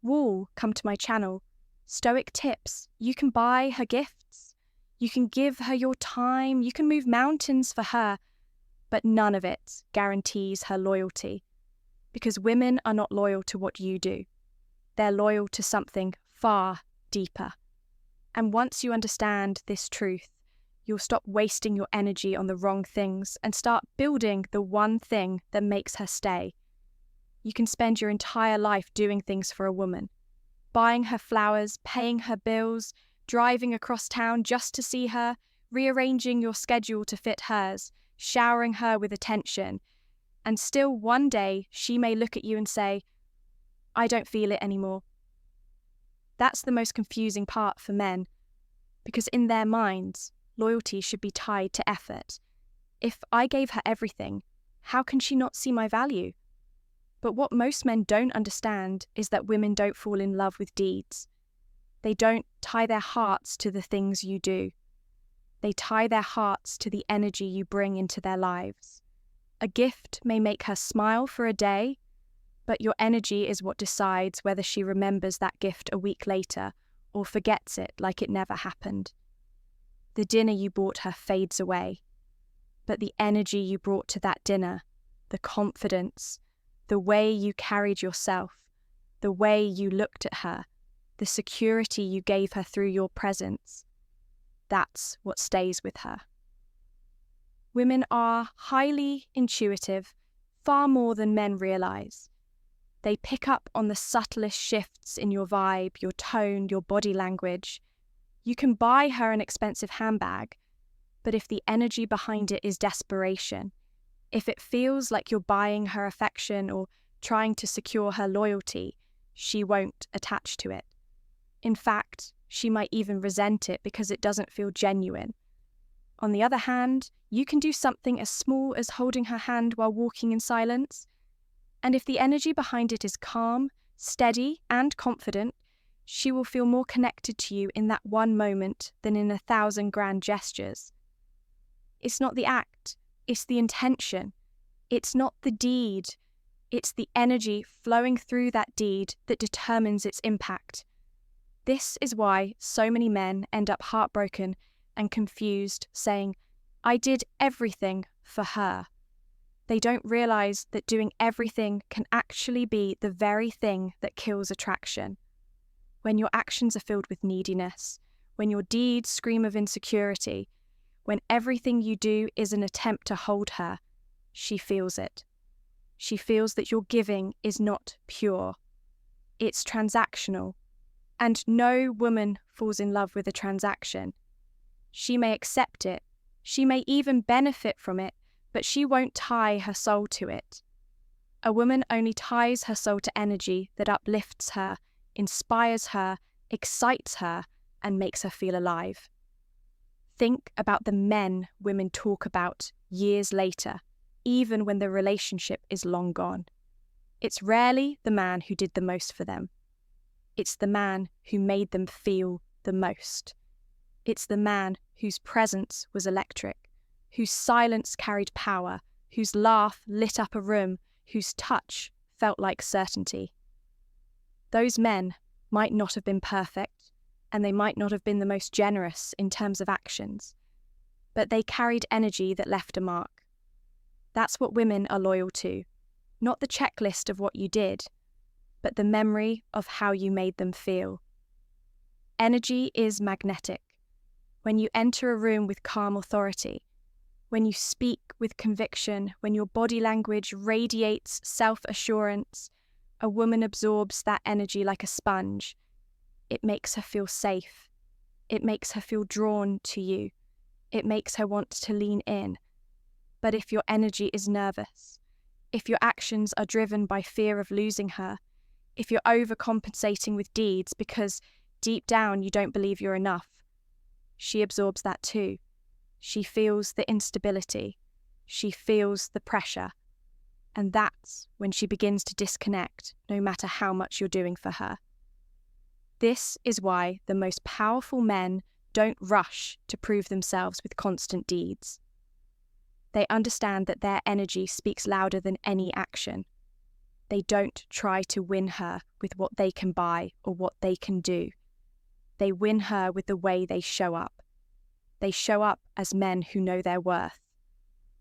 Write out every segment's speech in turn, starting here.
Wall, come to my channel. Stoic tips. You can buy her gifts. You can give her your time. You can move mountains for her. But none of it guarantees her loyalty. Because women are not loyal to what you do. They're loyal to something far deeper. And once you understand this truth, you'll stop wasting your energy on the wrong things and start building the one thing that makes her stay. You can spend your entire life doing things for a woman, buying her flowers, paying her bills, driving across town just to see her, rearranging your schedule to fit hers, showering her with attention, and still one day she may look at you and say, "I don't feel it anymore." That's the most confusing part for men, because in their minds, loyalty should be tied to effort. If I gave her everything, how can she not see my value? But what most men don't understand is that women don't fall in love with deeds. They don't tie their hearts to the things you do. They tie their hearts to the energy you bring into their lives. A gift may make her smile for a day, but your energy is what decides whether she remembers that gift a week later or forgets it like it never happened. The dinner you bought her fades away, but the energy you brought to that dinner, the confidence, the way you carried yourself, the way you looked at her, the security you gave her through your presence, that's what stays with her. Women are highly intuitive, far more than men realize. They pick up on the subtlest shifts in your vibe, your tone, your body language. You can buy her an expensive handbag, but if the energy behind it is desperation, if it feels like you're buying her affection or trying to secure her loyalty, she won't attach to it. In fact, she might even resent it because it doesn't feel genuine. On the other hand, you can do something as small as holding her hand while walking in silence, and if the energy behind it is calm, steady, and confident, she will feel more connected to you in that one moment than in 1,000 grand gestures. It's not the act, it's the intention. It's not the deed, it's the energy flowing through that deed that determines its impact. This is why so many men end up heartbroken and confused, saying, "I did everything for her." They don't realize that doing everything can actually be the very thing that kills attraction. When your actions are filled with neediness, when your deeds scream of insecurity, when everything you do is an attempt to hold her, she feels it. She feels that your giving is not pure. It's transactional. And no woman falls in love with a transaction. She may accept it, she may even benefit from it, but she won't tie her soul to it. A woman only ties her soul to energy that uplifts her, inspires her, excites her, and makes her feel alive. Think about the men women talk about years later, even when the relationship is long gone. It's rarely the man who did the most for them. It's the man who made them feel the most. It's the man whose presence was electric, whose silence carried power, whose laugh lit up a room, whose touch felt like certainty. Those men might not have been perfect, and they might not have been the most generous in terms of actions, but they carried energy that left a mark. That's what women are loyal to, not the checklist of what you did, but the memory of how you made them feel. Energy is magnetic. When you enter a room with calm authority, when you speak with conviction, when your body language radiates self-assurance, a woman absorbs that energy like a sponge. It makes her feel safe. It makes her feel drawn to you. It makes her want to lean in. But if your energy is nervous, if your actions are driven by fear of losing her, if you're overcompensating with deeds because deep down you don't believe you're enough, she absorbs that too. She feels the instability. She feels the pressure. And that's when she begins to disconnect, no matter how much you're doing for her. This is why the most powerful men don't rush to prove themselves with constant deeds. They understand that their energy speaks louder than any action. They don't try to win her with what they can buy or what they can do. They win her with the way they show up. They show up as men who know their worth,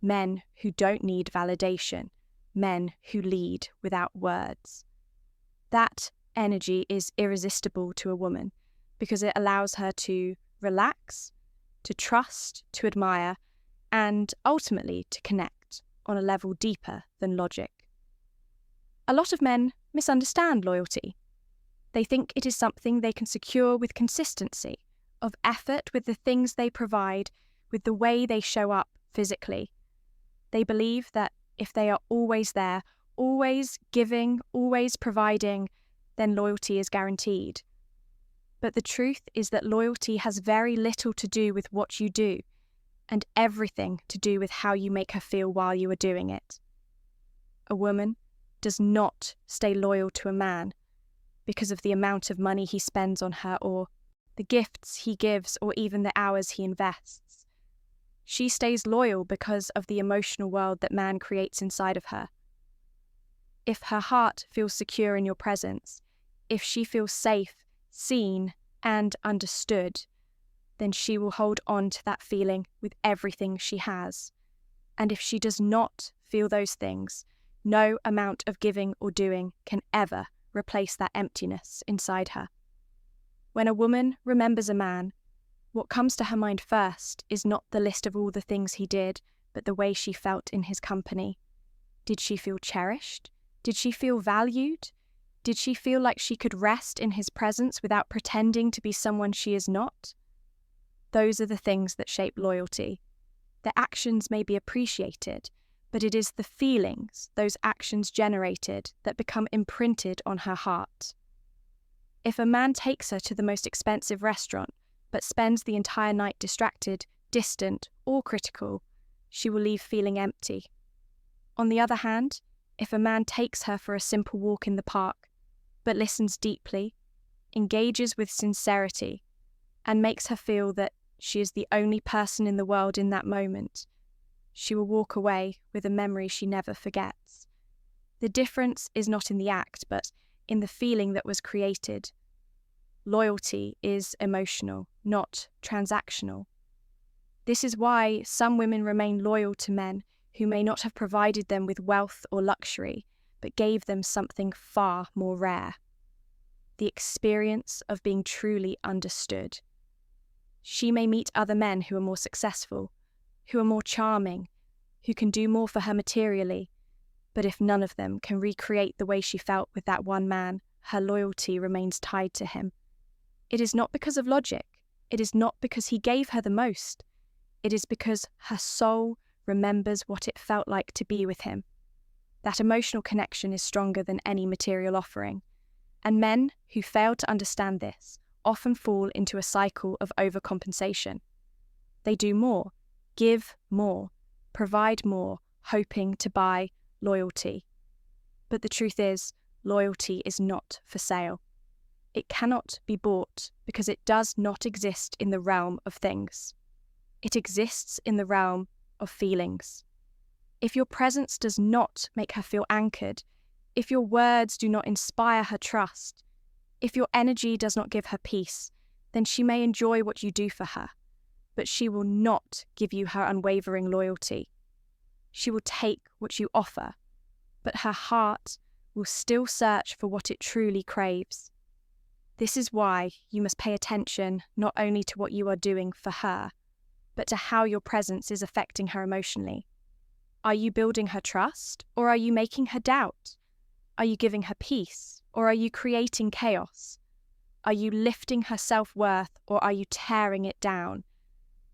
men who don't need validation, men who lead without words. That energy is irresistible to a woman because it allows her to relax, to trust, to admire, and ultimately to connect on a level deeper than logic. A lot of men misunderstand loyalty. They think it is something they can secure with consistency, of effort with the things they provide, with the way they show up physically. They believe that if they are always there, always giving, always providing, then loyalty is guaranteed. But the truth is that loyalty has very little to do with what you do, and everything to do with how you make her feel while you are doing it. A woman does not stay loyal to a man because of the amount of money he spends on her or the gifts he gives or even the hours he invests. She stays loyal because of the emotional world that man creates inside of her. If her heart feels secure in your presence, if she feels safe, seen, and understood, then she will hold on to that feeling with everything she has. And if she does not feel those things, no amount of giving or doing can ever replace that emptiness inside her. When a woman remembers a man, what comes to her mind first is not the list of all the things he did, but the way she felt in his company. Did she feel cherished? Did she feel valued? Did she feel like she could rest in his presence without pretending to be someone she is not? Those are the things that shape loyalty. The actions may be appreciated, but it is the feelings those actions generated that become imprinted on her heart. If a man takes her to the most expensive restaurant, but spends the entire night distracted, distant, or critical, she will leave feeling empty. On the other hand, if a man takes her for a simple walk in the park, but listens deeply, engages with sincerity, and makes her feel that she is the only person in the world in that moment, she will walk away with a memory she never forgets. The difference is not in the act, but in the feeling that was created. Loyalty is emotional, not transactional. This is why some women remain loyal to men who may not have provided them with wealth or luxury, but gave them something far more rare: the experience of being truly understood. She may meet other men who are more successful, who are more charming, who can do more for her materially, but if none of them can recreate the way she felt with that one man, her loyalty remains tied to him. It is not because of logic. It is not because he gave her the most. It is because her soul remembers what it felt like to be with him. That emotional connection is stronger than any material offering. And men who fail to understand this often fall into a cycle of overcompensation. They do more, give more, provide more, hoping to buy loyalty. But the truth is, loyalty is not for sale. It cannot be bought because it does not exist in the realm of things. It exists in the realm of feelings. If your presence does not make her feel anchored, if your words do not inspire her trust, if your energy does not give her peace, then she may enjoy what you do for her, but she will not give you her unwavering loyalty. She will take what you offer, but her heart will still search for what it truly craves. This is why you must pay attention not only to what you are doing for her, but to how your presence is affecting her emotionally. Are you building her trust, or are you making her doubt? Are you giving her peace, or are you creating chaos? Are you lifting her self-worth, or are you tearing it down?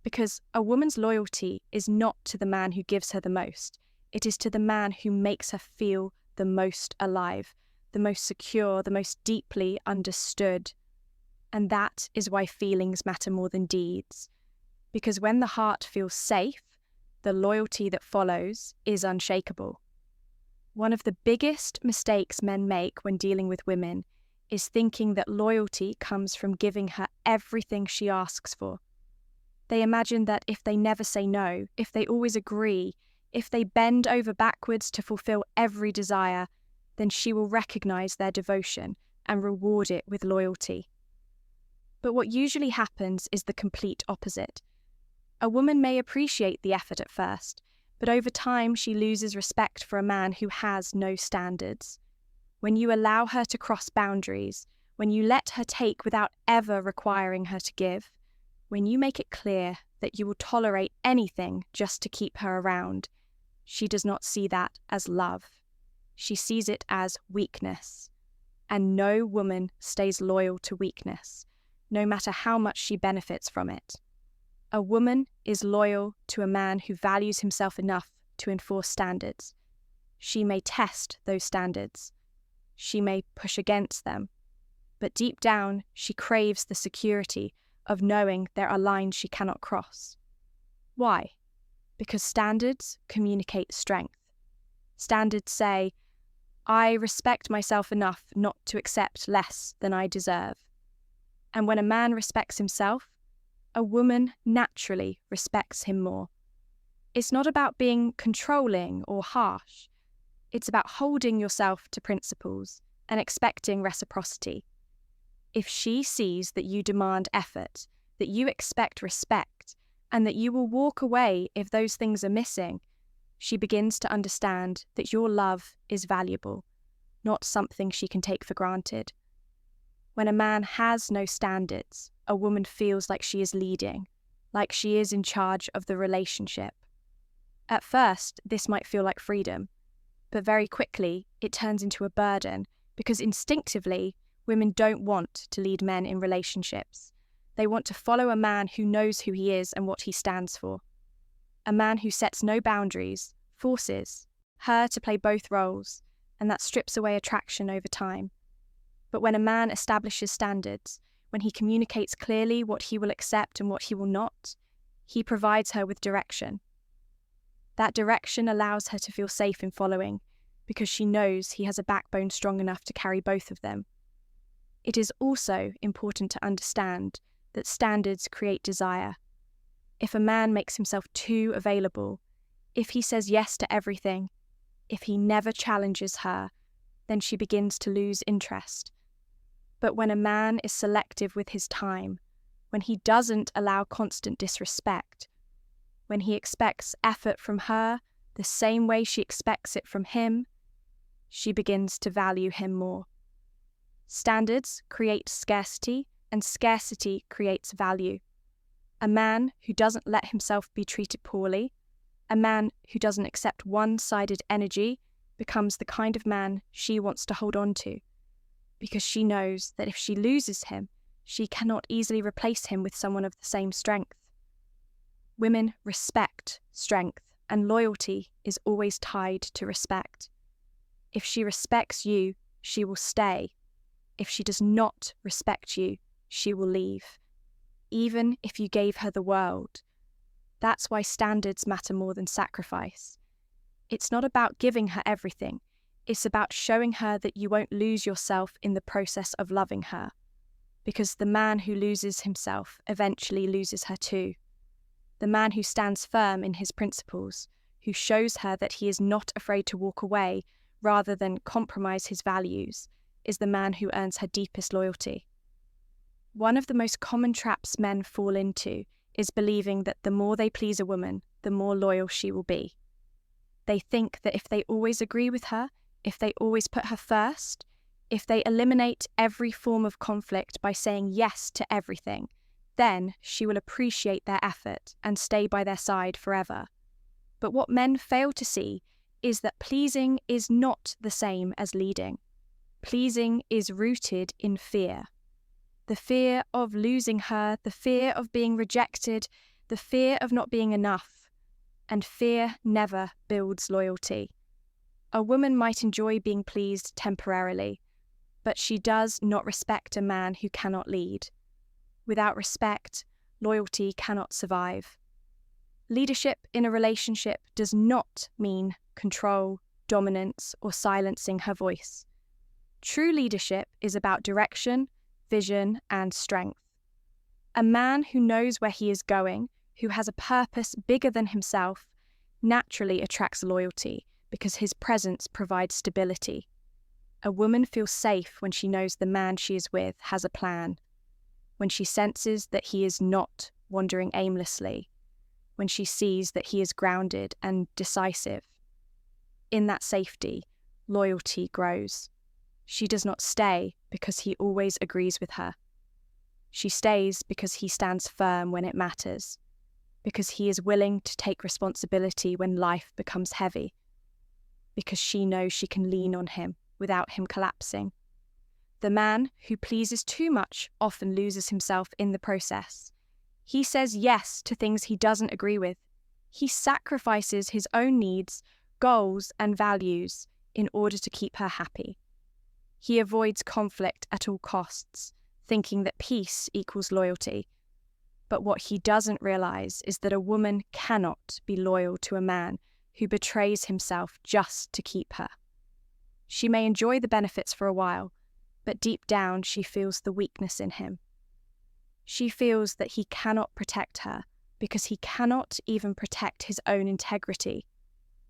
Because a woman's loyalty is not to the man who gives her the most. It is to the man who makes her feel the most alive, the most secure, the most deeply understood. And that is why feelings matter more than deeds. Because when the heart feels safe, the loyalty that follows is unshakable. One of the biggest mistakes men make when dealing with women is thinking that loyalty comes from giving her everything she asks for. They imagine that if they never say no, if they always agree, if they bend over backwards to fulfill every desire, then she will recognize their devotion and reward it with loyalty. But what usually happens is the complete opposite. A woman may appreciate the effort at first, but over time she loses respect for a man who has no standards. When you allow her to cross boundaries, when you let her take without ever requiring her to give, when you make it clear that you will tolerate anything just to keep her around, she does not see that as love. She sees it as weakness. And no woman stays loyal to weakness, no matter how much she benefits from it. A woman is loyal to a man who values himself enough to enforce standards. She may test those standards. She may push against them. But deep down, she craves the security of knowing there are lines she cannot cross. Why? Because standards communicate strength. Standards say, I respect myself enough not to accept less than I deserve. And when a man respects himself, a woman naturally respects him more. It's not about being controlling or harsh. It's about holding yourself to principles and expecting reciprocity. If she sees that you demand effort, that you expect respect, and that you will walk away if those things are missing, she begins to understand that your love is valuable, not something she can take for granted. When a man has no standards, a woman feels like she is leading, like she is in charge of the relationship. At first, this might feel like freedom, but very quickly it turns into a burden because instinctively, women don't want to lead men in relationships. They want to follow a man who knows who he is and what he stands for. A man who sets no boundaries forces her to play both roles, and that strips away attraction over time. But when a man establishes standards, when he communicates clearly what he will accept and what he will not, he provides her with direction. That direction allows her to feel safe in following, because she knows he has a backbone strong enough to carry both of them. It is also important to understand that standards create desire. If a man makes himself too available, if he says yes to everything, if he never challenges her, then she begins to lose interest. But when a man is selective with his time, when he doesn't allow constant disrespect, when he expects effort from her the same way she expects it from him, she begins to value him more. Standards create scarcity, and scarcity creates value. A man who doesn't let himself be treated poorly, a man who doesn't accept one-sided energy, becomes the kind of man she wants to hold on to, because she knows that if she loses him, she cannot easily replace him with someone of the same strength. Women respect strength, and loyalty is always tied to respect. If she respects you, she will stay. If she does not respect you, she will leave, even if you gave her the world. That's why standards matter more than sacrifice. It's not about giving her everything. It's about showing her that you won't lose yourself in the process of loving her, because the man who loses himself eventually loses her too. The man who stands firm in his principles, who shows her that he is not afraid to walk away rather than compromise his values, is the man who earns her deepest loyalty. One of the most common traps men fall into is believing that the more they please a woman, the more loyal she will be. They think that if they always agree with her, if they always put her first, if they eliminate every form of conflict by saying yes to everything, then she will appreciate their effort and stay by their side forever. But what men fail to see is that pleasing is not the same as leading. Pleasing is rooted in fear. The fear of losing her, the fear of being rejected, the fear of not being enough. And fear never builds loyalty. A woman might enjoy being pleased temporarily, but she does not respect a man who cannot lead. Without respect, loyalty cannot survive. Leadership in a relationship does not mean control, dominance, or silencing her voice. True leadership is about direction, vision, and strength. A man who knows where he is going, who has a purpose bigger than himself, naturally attracts loyalty because his presence provides stability. A woman feels safe when she knows the man she is with has a plan, when she senses that he is not wandering aimlessly, when she sees that he is grounded and decisive. In that safety, loyalty grows. She does not stay because he always agrees with her. She stays because he stands firm when it matters, because he is willing to take responsibility when life becomes heavy, because she knows she can lean on him without him collapsing. The man who pleases too much often loses himself in the process. He says yes to things he doesn't agree with. He sacrifices his own needs, goals, and values in order to keep her happy. He avoids conflict at all costs, thinking that peace equals loyalty. But what he doesn't realize is that a woman cannot be loyal to a man who betrays himself just to keep her. She may enjoy the benefits for a while, but deep down she feels the weakness in him. She feels that he cannot protect her because he cannot even protect his own integrity.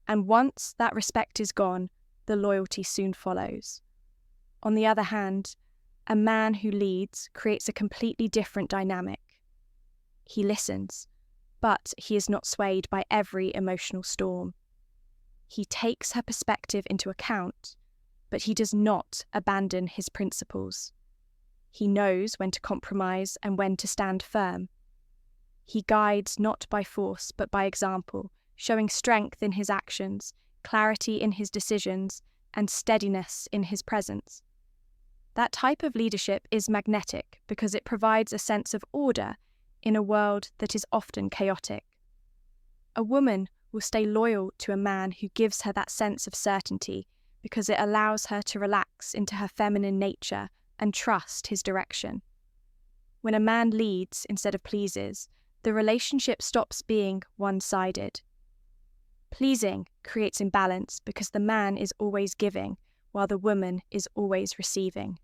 And once that respect is gone, the loyalty soon follows. On the other hand, a man who leads creates a completely different dynamic. He listens, but he is not swayed by every emotional storm. He takes her perspective into account, but he does not abandon his principles. He knows when to compromise and when to stand firm. He guides not by force but by example, showing strength in his actions, clarity in his decisions, and steadiness in his presence. That type of leadership is magnetic because it provides a sense of order in a world that is often chaotic. A woman will stay loyal to a man who gives her that sense of certainty because it allows her to relax into her feminine nature and trust his direction. When a man leads instead of pleases, the relationship stops being one-sided. Pleasing creates imbalance because the man is always giving, while the woman is always receiving.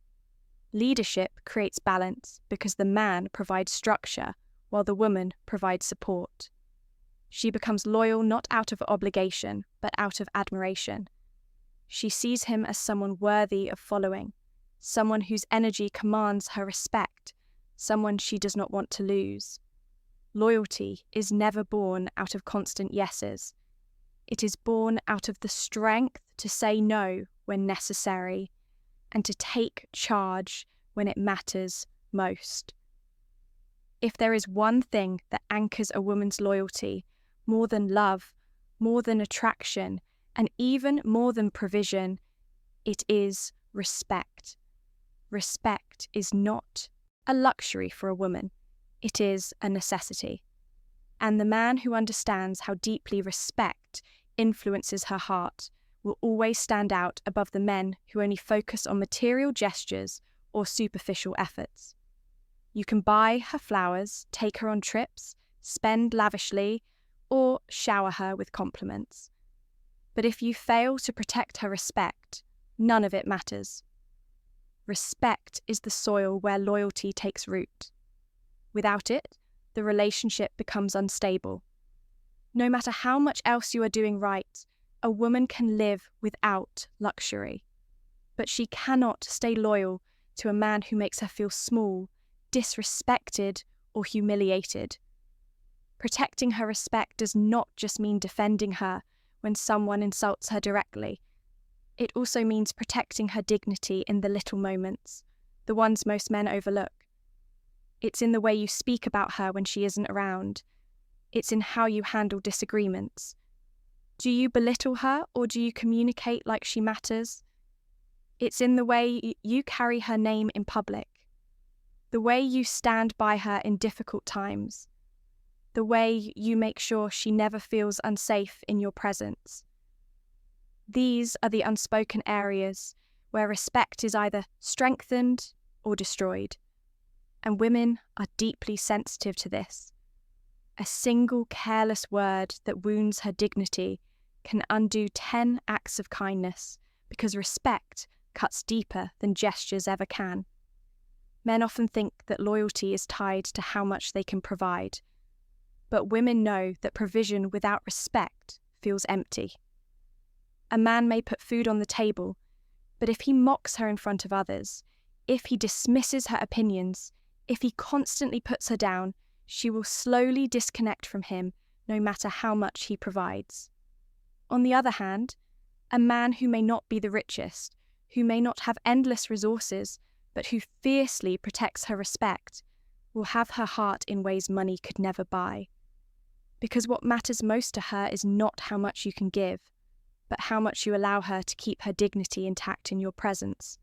Leadership creates balance because the man provides structure, while the woman provides support. She becomes loyal not out of obligation, but out of admiration. She sees him as someone worthy of following, someone whose energy commands her respect, someone she does not want to lose. Loyalty is never born out of constant yeses. It is born out of the strength to say no when necessary and to take charge when it matters most. If there is one thing that anchors a woman's loyalty, more than love, more than attraction, and even more than provision, it is respect. Respect is not a luxury for a woman, it is a necessity. And the man who understands how deeply respect influences her heart will always stand out above the men who only focus on material gestures or superficial efforts. You can buy her flowers, take her on trips, spend lavishly, or shower her with compliments. But if you fail to protect her respect, none of it matters. Respect is the soil where loyalty takes root. Without it, the relationship becomes unstable. No matter how much else you are doing right, a woman can live without luxury. But she cannot stay loyal to a man who makes her feel small, disrespected, or humiliated. Protecting her respect does not just mean defending her when someone insults her directly. It also means protecting her dignity in the little moments, the ones most men overlook. It's in the way you speak about her when she isn't around. It's in how you handle disagreements. Do you belittle her or do you communicate like she matters? It's in the way you carry her name in public, the way you stand by her in difficult times, the way you make sure she never feels unsafe in your presence. These are the unspoken areas where respect is either strengthened or destroyed, and women are deeply sensitive to this. A single careless word that wounds her dignity can undo 10 acts of kindness because respect cuts deeper than gestures ever can. Men often think that loyalty is tied to how much they can provide, but women know that provision without respect feels empty. A man may put food on the table, But if he mocks her in front of others, if he dismisses her opinions, if he constantly puts her down, she will slowly disconnect from him no matter how much he provides. On the other hand, a man who may not be the richest, who may not have endless resources, but who fiercely protects her respect, will have her heart in ways money could never buy. Because what matters most to her is not how much you can give, but how much you allow her to keep her dignity intact in your presence.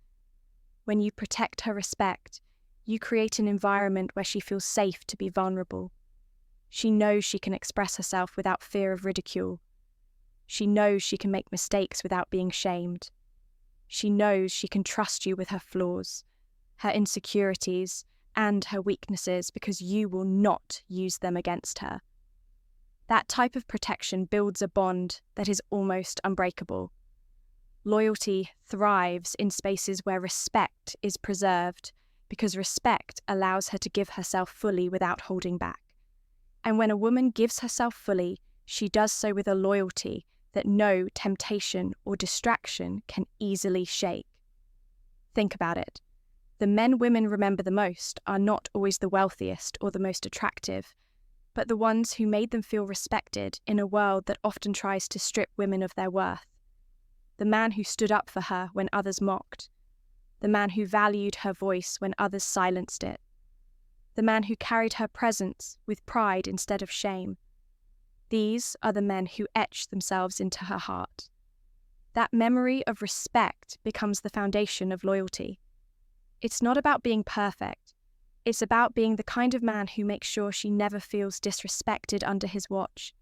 When you protect her respect, you create an environment where she feels safe to be vulnerable. She knows she can express herself without fear of ridicule. She knows she can make mistakes without being shamed. She knows she can trust you with her flaws, her insecurities, and her weaknesses because you will not use them against her. That type of protection builds a bond that is almost unbreakable. Loyalty thrives in spaces where respect is preserved because respect allows her to give herself fully without holding back. And when a woman gives herself fully, she does so with a loyalty that no temptation or distraction can easily shake. Think about it. The men women remember the most are not always the wealthiest or the most attractive, but the ones who made them feel respected in a world that often tries to strip women of their worth. The man who stood up for her when others mocked. The man who valued her voice when others silenced it. The man who carried her presence with pride instead of shame. These are the men who etch themselves into her heart. That memory of respect becomes the foundation of loyalty. It's not about being perfect. It's about being the kind of man who makes sure she never feels disrespected under his watch.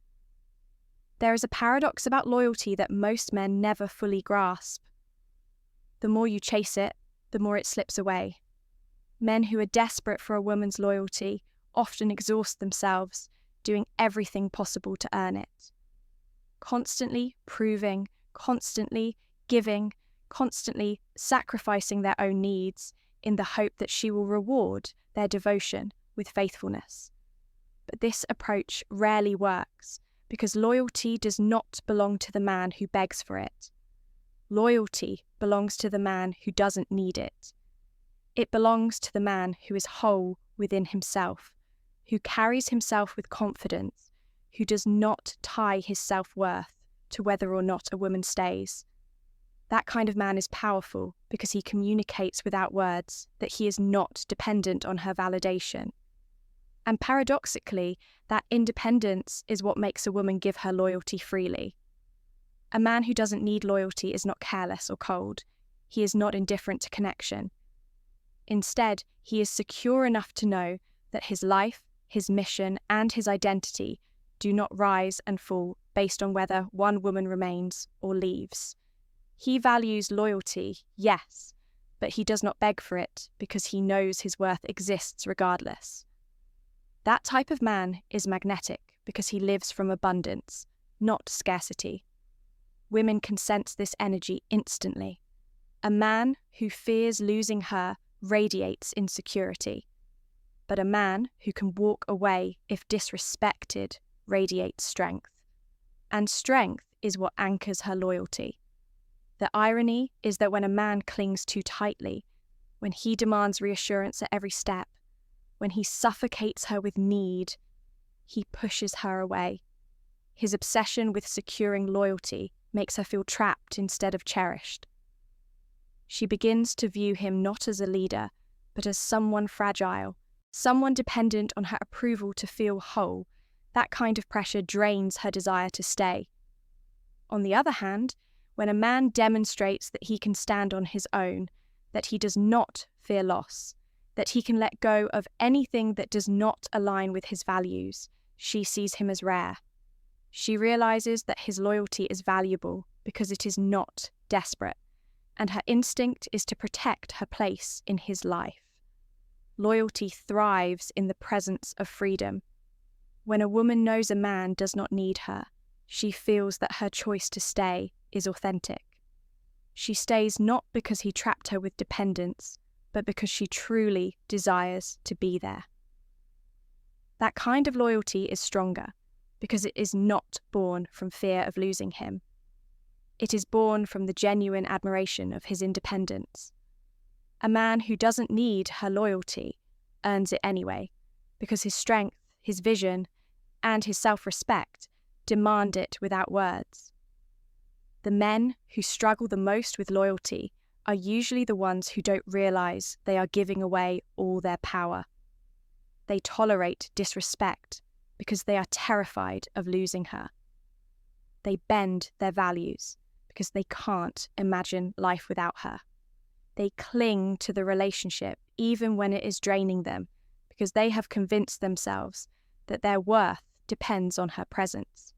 There is a paradox about loyalty that most men never fully grasp. The more you chase it, the more it slips away. Men who are desperate for a woman's loyalty often exhaust themselves, doing everything possible to earn it. Constantly proving, constantly giving, constantly sacrificing their own needs in the hope that she will reward their devotion with faithfulness. But this approach rarely works because loyalty does not belong to the man who begs for it. Loyalty belongs to the man who doesn't need it. It belongs to the man who is whole within himself, who carries himself with confidence, who does not tie his self-worth to whether or not a woman stays. That kind of man is powerful because he communicates without words that he is not dependent on her validation. And paradoxically, that independence is what makes a woman give her loyalty freely. A man who doesn't need loyalty is not careless or cold. He is not indifferent to connection. Instead, he is secure enough to know that his life, his mission, and his identity do not rise and fall based on whether one woman remains or leaves. He values loyalty, yes, but he does not beg for it because he knows his worth exists regardless. That type of man is magnetic because he lives from abundance, not scarcity. Women can sense this energy instantly. A man who fears losing her radiates insecurity, but a man who can walk away if disrespected radiates strength. And strength is what anchors her loyalty. The irony is that when a man clings too tightly, when he demands reassurance at every step, when he suffocates her with need, he pushes her away. His obsession with securing loyalty makes her feel trapped instead of cherished. She begins to view him not as a leader, but as someone fragile, someone dependent on her approval to feel whole. That kind of pressure drains her desire to stay. On the other hand, when a man demonstrates that he can stand on his own, that he does not fear loss, that he can let go of anything that does not align with his values, she sees him as rare. She realizes that his loyalty is valuable because it is not desperate, and her instinct is to protect her place in his life. Loyalty thrives in the presence of freedom. When a woman knows a man does not need her, she feels that her choice to stay is authentic. She stays not because he trapped her with dependence, but because she truly desires to be there. That kind of loyalty is stronger because it is not born from fear of losing him. It is born from the genuine admiration of his independence. A man who doesn't need her loyalty earns it anyway, because his strength, his vision, and his self-respect demand it without words. The men who struggle the most with loyalty are usually the ones who don't realize they are giving away all their power. They tolerate disrespect because they are terrified of losing her. They bend their values because they can't imagine life without her. They cling to the relationship even when it is draining them because they have convinced themselves that their worth depends on her presence.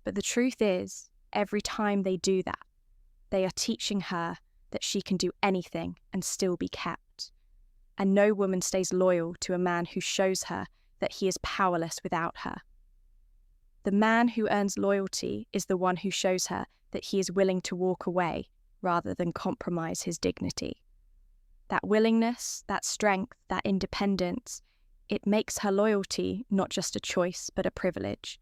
But the truth is, every time they do that, they are teaching her that she can do anything and still be kept. And no woman stays loyal to a man who shows her that he is powerless without her. The man who earns loyalty is the one who shows her that he is willing to walk away rather than compromise his dignity. That willingness, that strength, that independence, it makes her loyalty not just a choice but a privilege.